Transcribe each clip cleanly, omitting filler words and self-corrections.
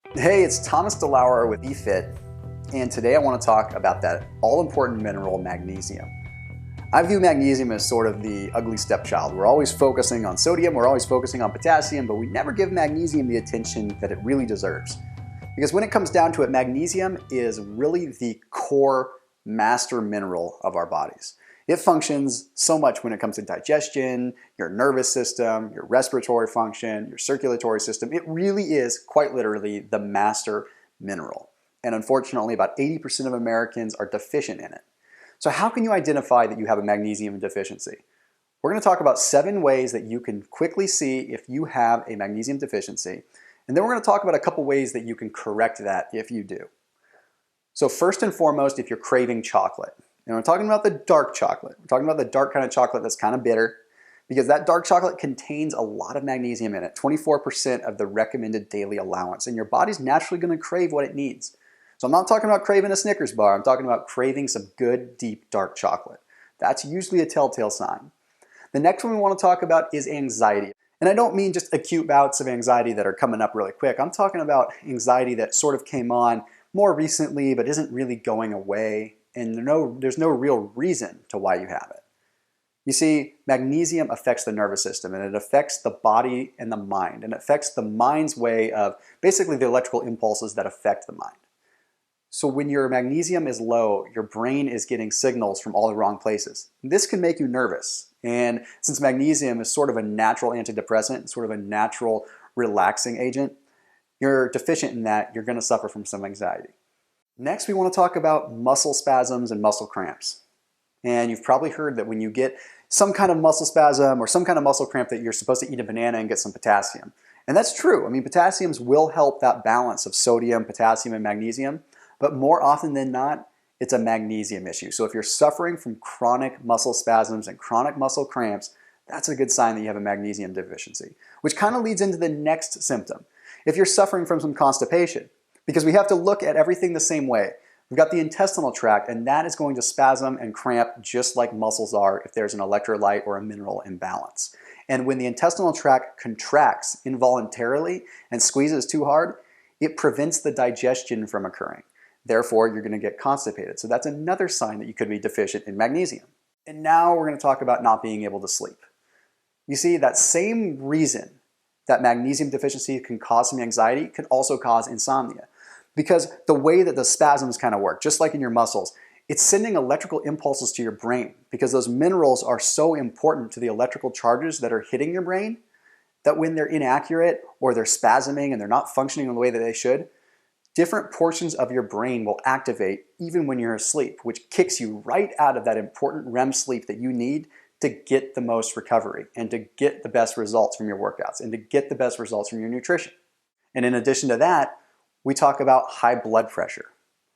Hey, it's Thomas DeLauer with BeFit, and today I want to talk about that all-important mineral, magnesium. I view magnesium as sort of the ugly stepchild. We're always focusing on sodium, we're always focusing on potassium, but we never give magnesium the attention that it really deserves. Because when it comes down to it, magnesium is really the core master mineral of our bodies. It functions so much when it comes to digestion, your nervous system, your respiratory function, your circulatory system. It really is quite literally the master mineral. And unfortunately, about 80% of Americans are deficient in it. So how can you identify that you have a magnesium deficiency? We're going to talk about 7 ways that you can quickly see if you have a magnesium deficiency. And then we're going to talk about a couple ways that you can correct that if you do. So first and foremost, if you're craving chocolate. And we're talking about the dark chocolate. We're talking about the dark kind of chocolate that's kind of bitter, because that dark chocolate contains a lot of magnesium in it, 24% of the recommended daily allowance, and your body's naturally going to crave what it needs. So I'm not talking about craving a Snickers bar, I'm talking about craving some good, deep, dark chocolate. That's usually a telltale sign. The next one we want to talk about is anxiety. And I don't mean just acute bouts of anxiety that are coming up really quick. I'm talking about anxiety that sort of came on more recently but isn't really going away, and there's no real reason to why you have it. You see, magnesium affects the nervous system, and it affects the body and the mind, and it affects the mind's way of basically the electrical impulses that affect the mind. So when your magnesium is low, your brain is getting signals from all the wrong places. This can make you nervous, and since magnesium is sort of a natural antidepressant, sort of a natural relaxing agent, you're deficient in that, you're going to suffer from some anxiety. Next, we want to talk about muscle spasms and muscle cramps. And you've probably heard that when you get some kind of muscle spasm or some kind of muscle cramp that you're supposed to eat a banana and get some potassium. And that's true. I mean, potassiums will help that balance of sodium, potassium, and magnesium, but more often than not, it's a magnesium issue. So if you're suffering from chronic muscle spasms and chronic muscle cramps, that's a good sign that you have a magnesium deficiency, which kind of leads into the next symptom. If you're suffering from some constipation, because we have to look at everything the same way. We've got the intestinal tract, and that is going to spasm and cramp just like muscles are if there's an electrolyte or a mineral imbalance. And when the intestinal tract contracts involuntarily and squeezes too hard, it prevents the digestion from occurring. Therefore, you're going to get constipated. So that's another sign that you could be deficient in magnesium. And now we're going to talk about not being able to sleep. You see, that same reason that magnesium deficiency can cause some anxiety can also cause insomnia. Because the way that the spasms kind of work, just like in your muscles, it's sending electrical impulses to your brain, because those minerals are so important to the electrical charges that are hitting your brain that when they're inaccurate or they're spasming and they're not functioning in the way that they should, different portions of your brain will activate even when you're asleep, which kicks you right out of that important REM sleep that you need to get the most recovery and to get the best results from your workouts and to get the best results from your nutrition. And in addition to that, we talk about high blood pressure.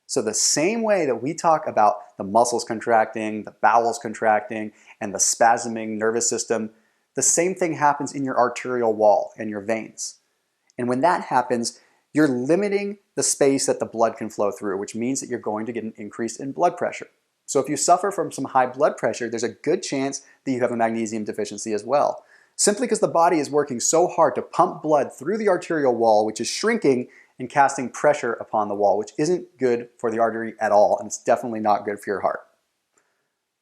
So the same way that we talk about the muscles contracting, the bowels contracting, and the spasming nervous system, the same thing happens in your arterial wall and your veins. And when that happens, you're limiting the space that the blood can flow through, which means that you're going to get an increase in blood pressure. So if you suffer from some high blood pressure, there's a good chance that you have a magnesium deficiency as well. Simply because the body is working so hard to pump blood through the arterial wall, which is shrinking and casting pressure upon the wall, which isn't good for the artery at all, and it's definitely not good for your heart.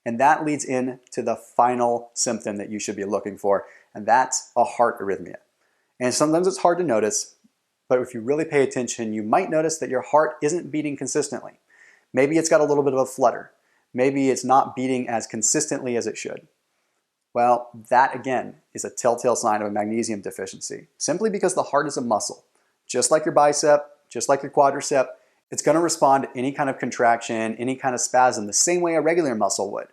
And that leads into the final symptom that you should be looking for, and that's a heart arrhythmia. And sometimes it's hard to notice, but if you really pay attention, you might notice that your heart isn't beating consistently. Maybe it's got a little bit of a flutter. Maybe it's not beating as consistently as it should. Well, that again is a telltale sign of a magnesium deficiency, simply because the heart is a muscle. Just like your bicep, just like your quadricep, it's going to respond to any kind of contraction, any kind of spasm, the same way a regular muscle would,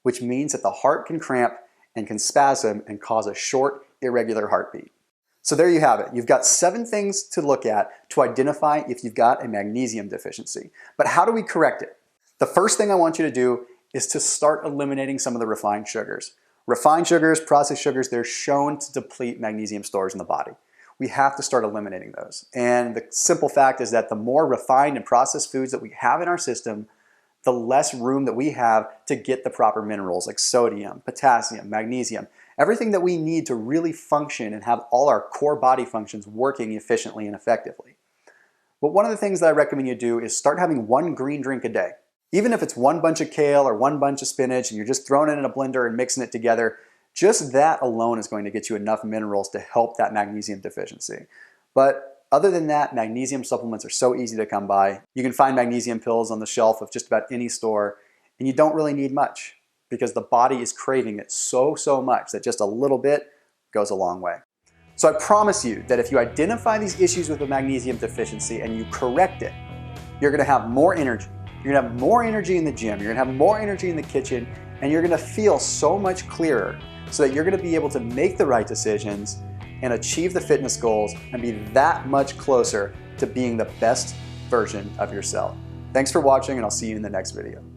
which means that the heart can cramp and can spasm and cause a short, irregular heartbeat. So there you have it. You've got 7 things to look at to identify if you've got a magnesium deficiency. But how do we correct it? The first thing I want you to do is to start eliminating some of the refined sugars. Refined sugars, processed sugars, they're shown to deplete magnesium stores in the body. We have to start eliminating those. And the simple fact is that the more refined and processed foods that we have in our system, the less room that we have to get the proper minerals like sodium, potassium, magnesium, everything that we need to really function and have all our core body functions working efficiently and effectively. But one of the things that I recommend you do is start having one green drink a day. Even if it's one bunch of kale or one bunch of spinach and you're just throwing it in a blender and mixing it together, just that alone is going to get you enough minerals to help that magnesium deficiency. But other than that, magnesium supplements are so easy to come by. You can find magnesium pills on the shelf of just about any store, and you don't really need much because the body is craving it so much that just a little bit goes a long way. So I promise you that if you identify these issues with the magnesium deficiency and you correct it, you're gonna have more energy. You're gonna have more energy in the gym, you're gonna have more energy in the kitchen, and you're gonna feel so much clearer so that you're gonna be able to make the right decisions and achieve the fitness goals and be that much closer to being the best version of yourself. Thanks for watching, and I'll see you in the next video.